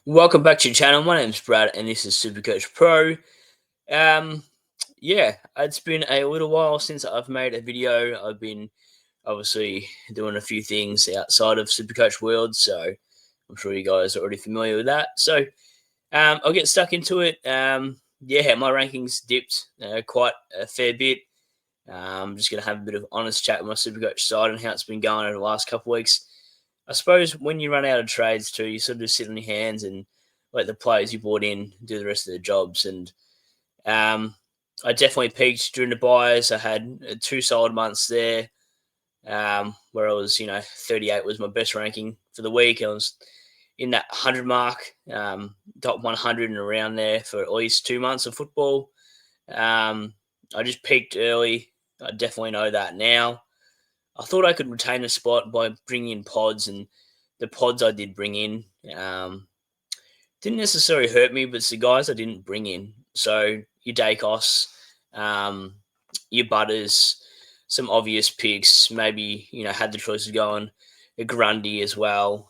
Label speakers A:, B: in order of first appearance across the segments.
A: Welcome back to your channel. My name's Brad, and this is Supercoach Pro. Um, yeah, it's been a little while since I've made a video. I've been obviously doing a few things outside of Supercoach world, so I'm sure you guys are already familiar with that. So I'll get stuck into it. Yeah, my rankings dipped quite a fair bit. I'm just gonna have a bit of honest chat with my Supercoach side and how it's been going over the last couple of weeks. I suppose when you run out of trades too, you sort of just sit on your hands and let the players you brought in do the rest of the jobs. And um, I definitely peaked during the buys. I had two solid months there, where I was, 38 was my best ranking for the week. I was in that 100 mark, top 100 and around there for at least 2 months of football. I just peaked early. I definitely know that now. I thought I could retain a spot by bringing in pods, and the pods I did bring in didn't necessarily hurt me, but it's the guys I didn't bring in. So your Dacos, um, your Butters, some obvious picks. Maybe had the choice of going a Grundy as well.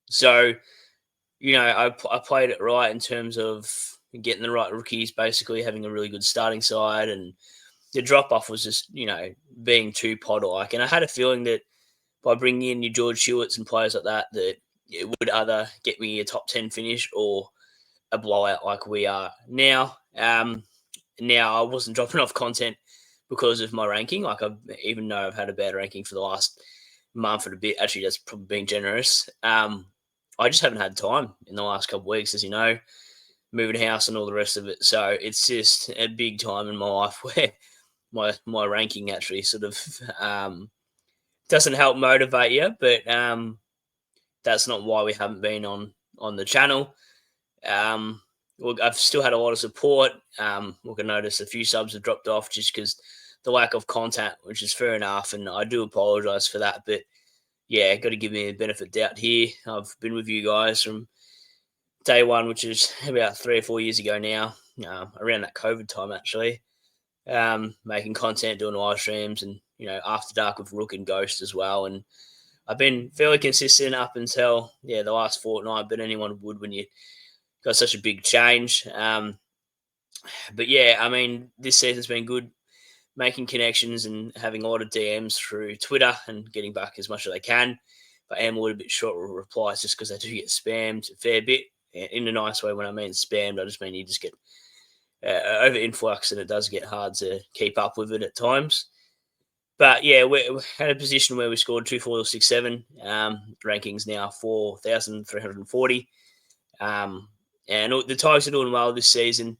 A: So I played it right in terms of getting the right rookies, basically having a really good starting side, and the drop off was just being too pod like. And I had a feeling that by bringing in your George Hewitts and players like that, that it would either get me a top 10 finish or a blowout like we are now. Now I wasn't dropping off content because of my ranking. Like even though I've had a bad ranking for the last month and a bit, actually that's probably being generous. I just haven't had time in the last couple of weeks, as you know, moving house and all the rest of it. So it's just a big time in my life where my ranking actually sort of doesn't help motivate you, but that's not why we haven't been on the channel. Look, I've still had a lot of support. Look, I noticed a few subs have dropped off just because the lack of content, which is fair enough, and I do apologise for that. But yeah, got to give me a benefit of doubt here. I've been with you guys from day one, which is about 3 or 4 years ago now, around that COVID time actually. Making content, doing live streams, and After Dark with Rook and Ghost as well. And I've been fairly consistent up until the last fortnight. But anyone would when you got such a big change. But yeah, I mean, this season's been good, making connections and having a lot of DMs through Twitter and getting back as much as I can. But I am a little bit short with replies just because I do get spammed a fair bit in a nice way. When I mean spammed, I just mean you just get over influx, and it does get hard to keep up with it at times. But yeah, we're at a position where we scored 2,467. Rankings now 4,340. And the Tigers are doing well this season.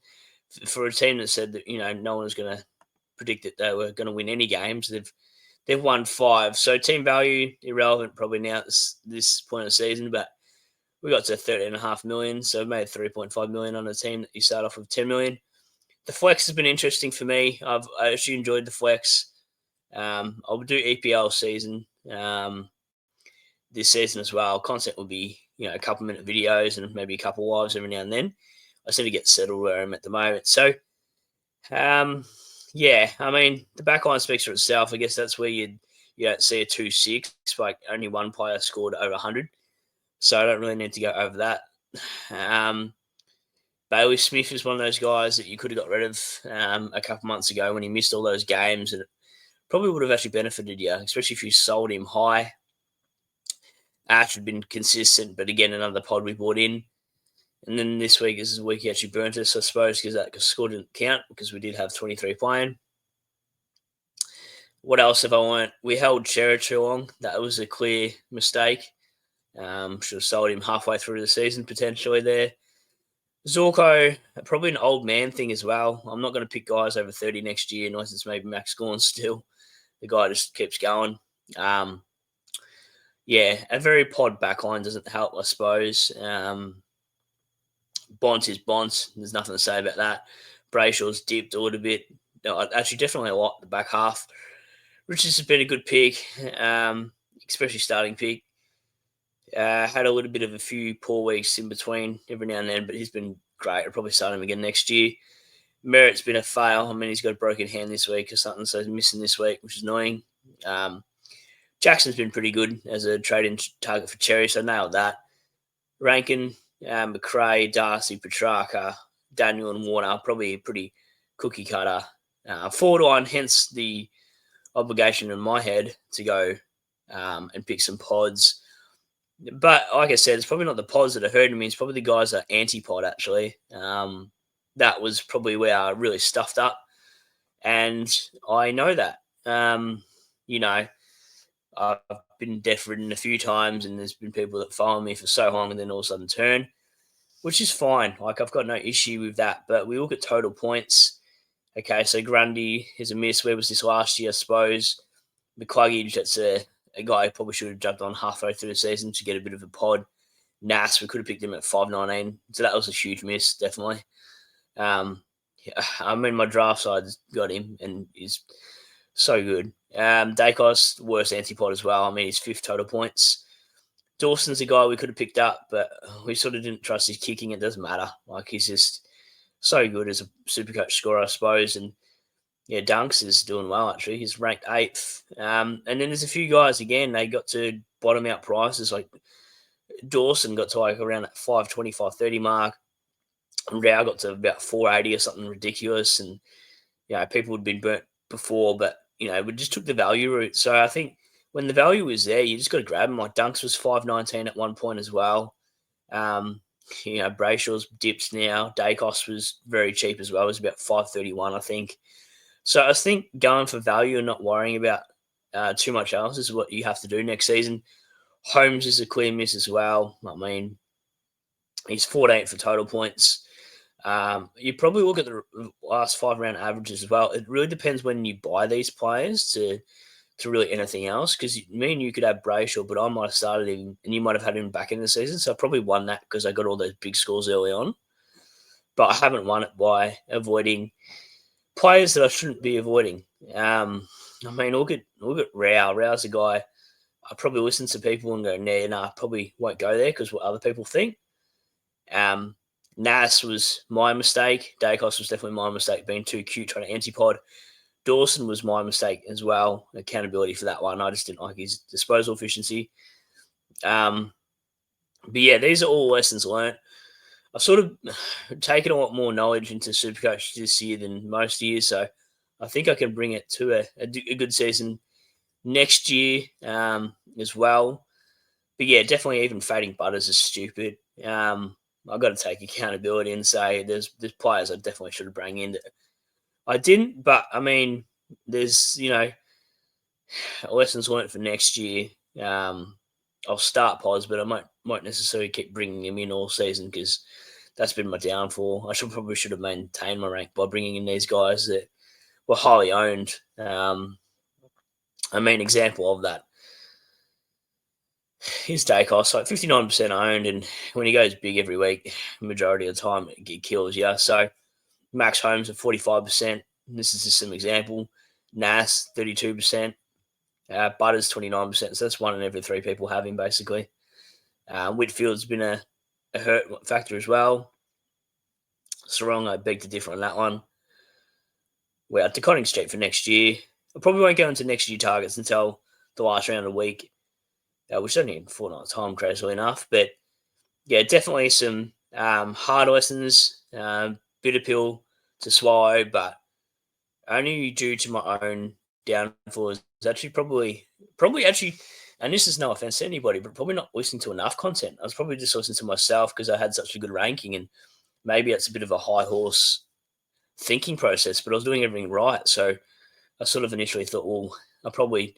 A: For a team that said that no one was going to predict that they were going to win any games, they've won 5. So team value irrelevant probably now at this point of the season, but we got to 13.5 million, so we made 3.5 million on a team that you start off with 10 million. The flex has been interesting for me. I actually enjoyed the flex. I'll do EPL season this season as well. Content will be a couple minute videos and maybe a couple lives every now and then. I just need to get settled where I'm at the moment. So, yeah, I mean the backline speaks for itself. I guess that's where you don't see a 2-6. Like only one player scored over 100, so I don't really need to go over that. Bailey Smith is one of those guys that you could have got rid of a couple months ago when he missed all those games, and it probably would have actually benefited you, especially if you sold him high. Ash had been consistent, but again, another pod we bought in. And then this week is the week he actually burnt us, I suppose, because that score didn't count because we did have 23 playing. What else have I won? We held Cherry too long. That was a clear mistake. Should have sold him halfway through the season, potentially there. Zorko, probably an old man thing as well. I'm not going to pick guys over 30 next year unless it's maybe Max Gorn still. The guy just keeps going. Yeah, a very pod backline doesn't help, I suppose. Bont is Bont. There's nothing to say about that. Brayshaw's dipped a little bit. No, I actually definitely like the back half. Richards has been a good pick, especially starting pick. Had a little bit of a few poor weeks in between every now and then, but he's been great. I'll probably start him again next year. Merritt's been a fail. I mean, he's got a broken hand this week or something, so he's missing this week, which is annoying. Jackson's been pretty good as a trade-in target for Cherry, so nailed that. Rankin, McRae, Darcy, Petrarca, Daniel, and Warner. Probably a pretty cookie cutter forward line. Hence the obligation in my head to go and pick some pods. But like I said, it's probably not the pods that are hurting me. It's probably the guys that are anti-pod, actually. That was probably where I really stuffed up. And I know that. You know, I've been deaf ridden a few times, and there's been people that follow me for so long and then all of a sudden turn, which is fine. Like, I've got no issue with that. But we look at total points. Okay, so Grundy is a miss. Where was this last year, I suppose? McCluggage, that's a guy who probably should have jumped on halfway through the season to get a bit of a pod. Nas, we could have picked him at 5.19. So that was a huge miss, definitely. Yeah, I mean, my draft side's got him, and he's so good. Dacos, worst antipod as well. I mean, he's 5th total points. Dawson's a guy we could have picked up, but we sort of didn't trust his kicking. It doesn't matter. Like, he's just so good as a Supercoach scorer, I suppose. And yeah, Dunks is doing well, actually. He's ranked 8th. And then there's a few guys, again, they got to bottom out prices. Like Dawson got to like around that 5.20, 5.30 mark. And Rao got to about 4.80 or something ridiculous. And, you know, people had been burnt before, but, you know, we just took the value route. So I think when the value was there, you just got to grab them. Like Dunks was 5.19 at one point as well. You know, Brayshaw's dips now. Dacos was very cheap as well. It was about 5.31, I think. So I think going for value and not worrying about too much else is what you have to do next season. Holmes is a clear miss as well. I mean, he's 14th for total points. You probably look at the last 5-round averages as well. It really depends when you buy these players to really anything else. Because me and you could have Brayshaw, but I might have started him and you might have had him back in the season. So I probably won that because I got all those big scores early on. But I haven't won it by avoiding players that I shouldn't be avoiding. I mean, look at Rao. Rao's a guy I probably listen to people and go, nah, probably won't go there because what other people think. Nas was my mistake. Dacos was definitely my mistake, being too cute trying to anti-pod. Dawson was my mistake as well. Accountability for that one. I just didn't like his disposal efficiency. But yeah, these are all lessons learned. I've sort of taken a lot more knowledge into Supercoach this year than most years, so I think I can bring it to a good season next year as well. But yeah, definitely even fading Butters is stupid. I've got to take accountability and say there's players I definitely should have brought in that I didn't. But I mean, there's, you know, lessons learned for next year. I'll start pods, but I won't necessarily keep bringing them in all season because that's been my downfall. I probably should have maintained my rank by bringing in these guys that were highly owned. I mean, example of that is Dacos, like 59% owned, and when he goes big every week, majority of the time it kills you. So Max Holmes at 45%. This is just some example. Nas 32%. Butters 29%. So that's 1 in every 3 people have him basically. Whitfield's been a hurt factor as well. Sarong, I beg to differ on that one. We're decoding Street for next year. I probably won't go into next year targets until the last round of the week, which is only in 4 nights' time, crazily enough. But yeah, definitely some hard lessons, bitter pill to swallow, but only due to my own downfall is actually probably actually, and this is no offense to anybody, but probably not listening to enough content. I was probably just listening to myself because I had such a good ranking, and maybe it's a bit of a high horse thinking process, but I was doing everything right. So I sort of initially thought, well, I'll probably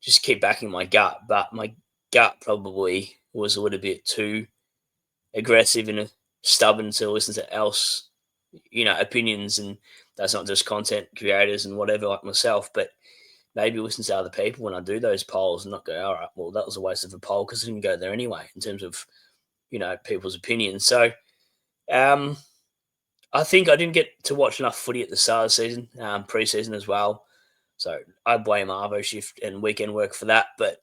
A: just keep backing my gut, but my gut probably was a little bit too aggressive and stubborn to listen to else, you know, opinions, and that's not just content creators and whatever like myself, but maybe listen to other people when I do those polls and not go, all right, well, that was a waste of a poll because I didn't go there anyway in terms of, you know, people's opinions. So I think I didn't get to watch enough footy at the start of the season, pre-season as well. So I blame Arvo shift and weekend work for that, but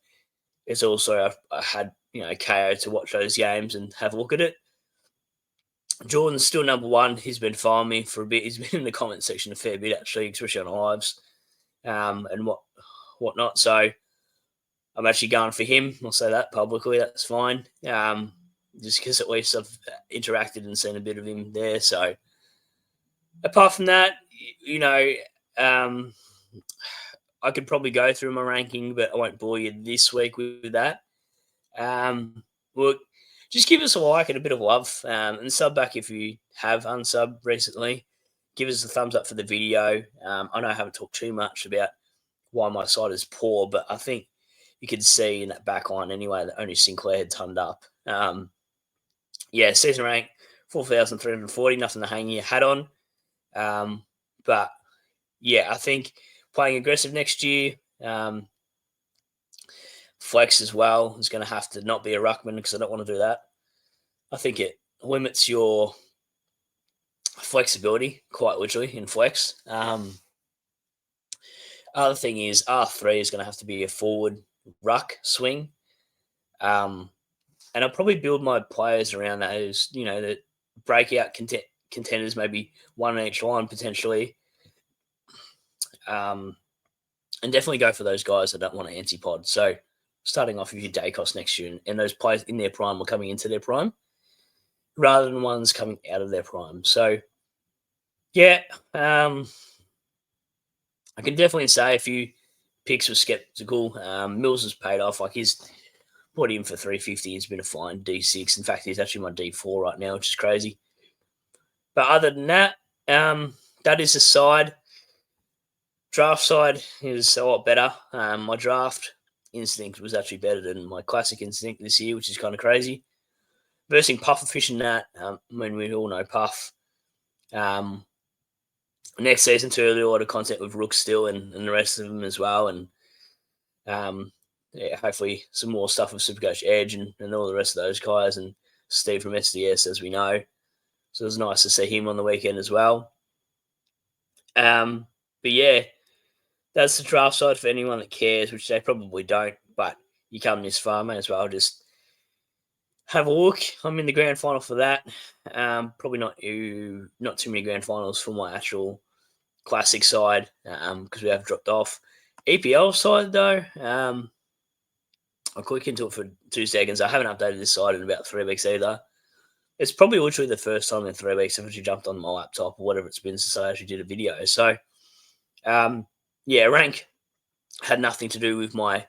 A: it's also I had, you know, KO to watch those games and have a look at it. Jordan's still number 1. He's been following me for a bit. He's been in the comment section a fair bit actually, especially on lives and whatnot. So I'm actually going for him. I'll say that publicly. That's fine. just because at least I've interacted and seen a bit of him there. So apart from that, you know, um, I could probably go through my ranking, but I won't bore you this week with that. Look, just give us a like and a bit of love, and sub back if you have unsubbed recently. Give us a thumbs up for the video. I know I haven't talked too much about why my side is poor, but I think you could see in that back line anyway that only Sinclair had turned up. Yeah, season rank 4,340, nothing to hang your hat on. But yeah, I think playing aggressive next year, flex as well is going to have to not be a ruckman because I don't want to do that. I think it limits your flexibility quite literally in flex. Other thing is R3 is going to have to be a forward ruck swing. And I'll probably build my players around that as, you know, the breakout contenders, maybe one in each line potentially. And definitely go for those guys that don't want an anti-pod. So starting off with your day cost next year, and those players in their prime or coming into their prime rather than ones coming out of their prime. So, yeah, I can definitely say a few picks were skeptical. Mills has paid off. Like he's put him for 350. He's been a fine D6. In fact, he's actually my D4 right now, which is crazy. But other than that, that is the side. Draft side is a lot better. My draft instinct was actually better than my classic instinct this year, which is kind of crazy. Versing Pufferfish and that, when we all know Puff. Next season, too, a lot of content with Rook still and the rest of them as well. And yeah, hopefully some more stuff with Supercoach Edge and all the rest of those guys and Steve from SDS, as we know. So it was nice to see him on the weekend as well. But yeah, that's the draft side for anyone that cares, which they probably don't. But you come this far, may as well just have a look. I'm in the grand final for that. Probably not too many grand finals for my actual classic side because we have dropped off. EPL side though, I'll click into it for 2 seconds. I haven't updated this side in about 3 weeks either. It's probably literally the first time in 3 weeks I've actually jumped on my laptop or whatever it's been since I actually did a video. So, yeah, rank had nothing to do with my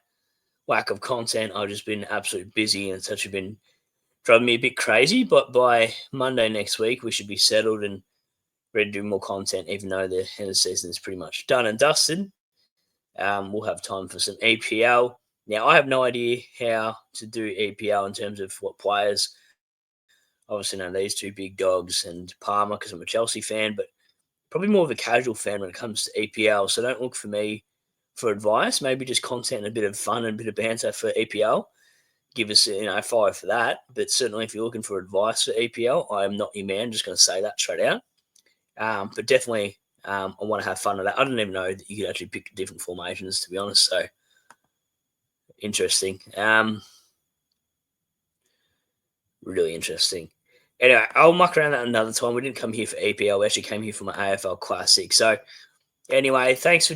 A: lack of content. I've just been absolutely busy and it's actually been driving me a bit crazy. But by Monday next week, we should be settled and ready to do more content, even though the end of the season is pretty much done and dusted. We'll have time for some EPL. Now, I have no idea how to do EPL in terms of what players. Obviously, know these two big dogs and Palmer because I'm a Chelsea fan, but probably more of a casual fan when it comes to EPL. So don't look for me for advice. Maybe just content and a bit of fun and a bit of banter for EPL. Give us, a 5 for that. But certainly, if you're looking for advice for EPL, I am not your man. Just going to say that straight out. But definitely, I want to have fun with that. I didn't even know that you could actually pick different formations, to be honest. So interesting. Really interesting. Anyway, I'll muck around that another time. We didn't come here for EPL. We actually came here for my AFL Classic. So anyway, thanks for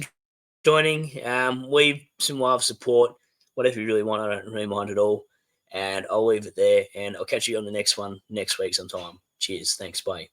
A: joining. Leave some love, support, whatever you really want. I don't really mind at all. And I'll leave it there. And I'll catch you on the next one next week sometime. Cheers. Thanks. Bye.